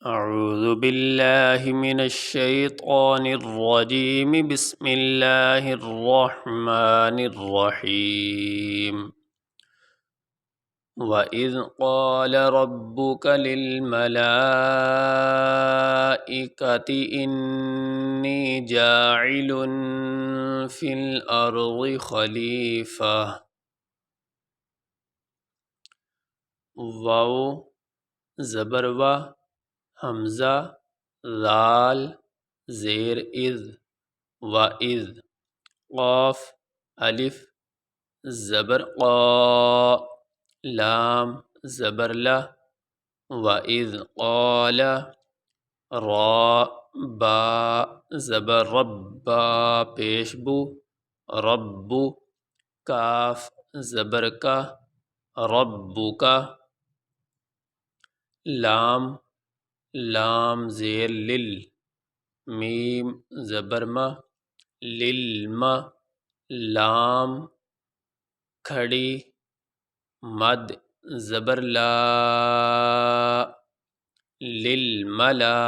اعوذ باللہ من الشیطان الرجیم بسم اللہ الرحمن الرحیم وَإِذْ قَالَ رَبُّكَ لِلْمَلَائِكَةِ إِنِّي جَاعِلٌ فِي الْأَرْضِ خَلِيفَةً واو زبر و حمزہ ذال زیر اذ وَإِذْ قاف الف زبر قا لام زبر لا وَإِذْ قَالَ را با زبر ربا پیش بو رب کاف زبر کا رب کا لام لام زیر لل میم زبر ما للم لام کھڑی مد زبر لا للملا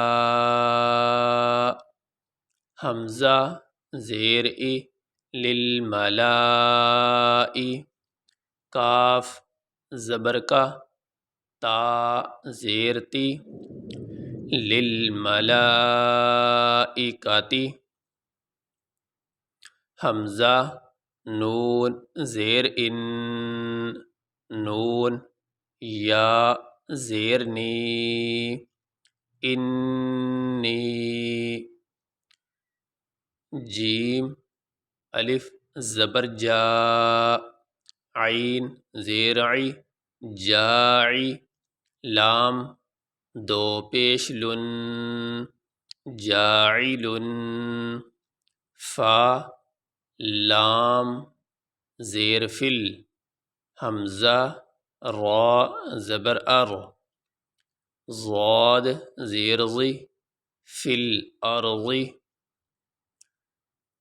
حمزہ زیر ای للملائی کاف زبر کا تا زیر تی للملائکتی حمزہ نون زیر ان نون یا زیر نی انی جیم الف زبر جا عین زیر عی جاعی لام دو پیش لن جاعلن فا لام زیر فل حمزہ را زبر ار ضاد زیر ضی فل ارضی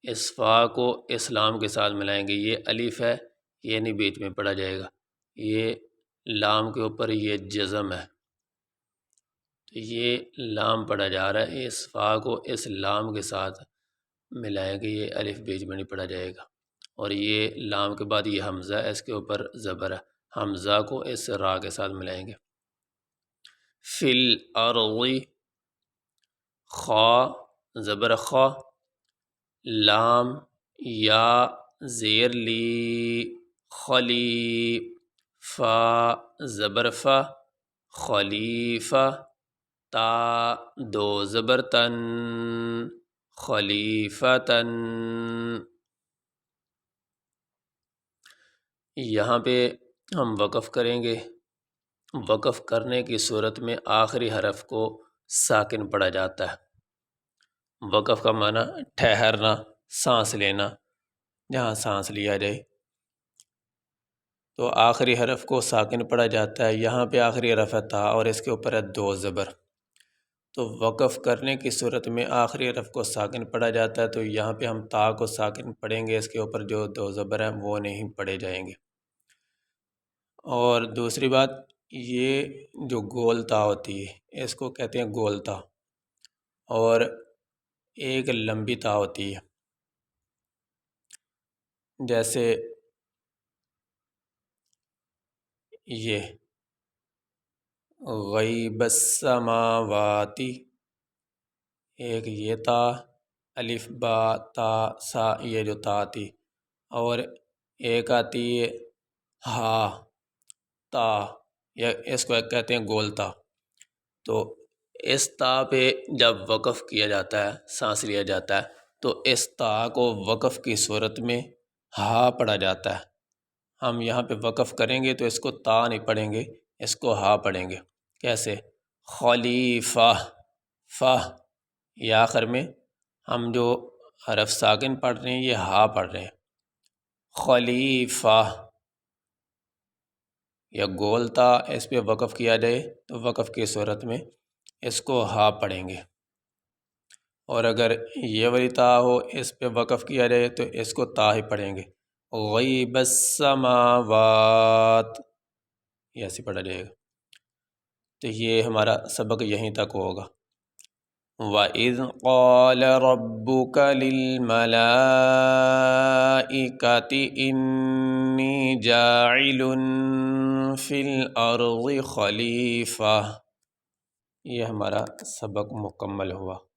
اس فا کو اسلام کے ساتھ ملائیں گے، یہ الف ہے، یہ نہیں بیچ میں پڑھا جائے گا، یہ لام کے اوپر یہ جزم ہے، تو یہ لام پڑھا جا رہا ہے، اس فا کو اس لام کے ساتھ ملائیں گے، یہ الف بیچ میں نہیں پڑھا جائے گا، اور یہ لام کے بعد یہ حمزہ ہے، اس کے اوپر زبر ہے، حمزہ کو اس را کے ساتھ ملائیں گے۔ فی الارض خا زبر خا لام یا زیر لی خلی فا زبر فا خلیفہ تا دو زبر تن خلیفتن۔ یہاں پہ ہم وقف کریں گے، وقف کرنے کی صورت میں آخری حرف کو ساکن پڑھا جاتا ہے۔ وقف کا معنی ٹھہرنا، سانس لینا، جہاں سانس لیا جائے، تو آخری حرف کو ساکن پڑھا جاتا ہے۔ یہاں پہ آخری حرف ہے تا اور اس کے اوپر ہے دو زبر، تو وقف کرنے کی صورت میں آخری حرف کو ساکن پڑھا جاتا ہے، تو یہاں پہ ہم تا کو ساکن پڑھیں گے، اس کے اوپر جو دو زبر ہیں وہ نہیں پڑھے جائیں گے۔ اور دوسری بات، یہ جو گول تا ہوتی ہے اس کو کہتے ہیں گول تا، اور ایک لمبی تا ہوتی ہے، جیسے یہ غیب السماواتی، ایک یہ تا الف با تا سا، یہ جو تا آتی، اور ایک آتی ہے ہا تا، یا اس کو کہتے ہیں گول تا۔ تو اس تا پہ جب وقف کیا جاتا ہے، سانس لیا جاتا ہے، تو اس تا کو وقف کی صورت میں ہا پڑھا جاتا ہے۔ ہم یہاں پہ وقف کریں گے تو اس کو تا نہیں پڑھیں گے، اس کو ہا پڑھیں گے۔ کیسے؟ خلیفہ فا، یہ آخر میں ہم جو حرف ساکن پڑھ رہے ہیں یہ ہا پڑھ رہے ہیں، خلیفہ۔ یا گول تا، اس پہ وقف کیا جائے تو وقف کی صورت میں اس کو ہا پڑھیں گے، اور اگر یہ والی تا ہو اس پہ وقف کیا جائے تو اس کو تا ہی پڑھیں گے، غیب السماوات، یہ ایسے پڑھا جائے گا۔ تو یہ ہمارا سبق یہیں تک ہوگا۔ وَإِذْ قَالَ رَبُّكَ لِلْمَلَائِكَةِ إِنِّي جَاعِلٌ فِي الْأَرْضِ خَلِيفَةً، یہ ہمارا سبق مکمل ہوا۔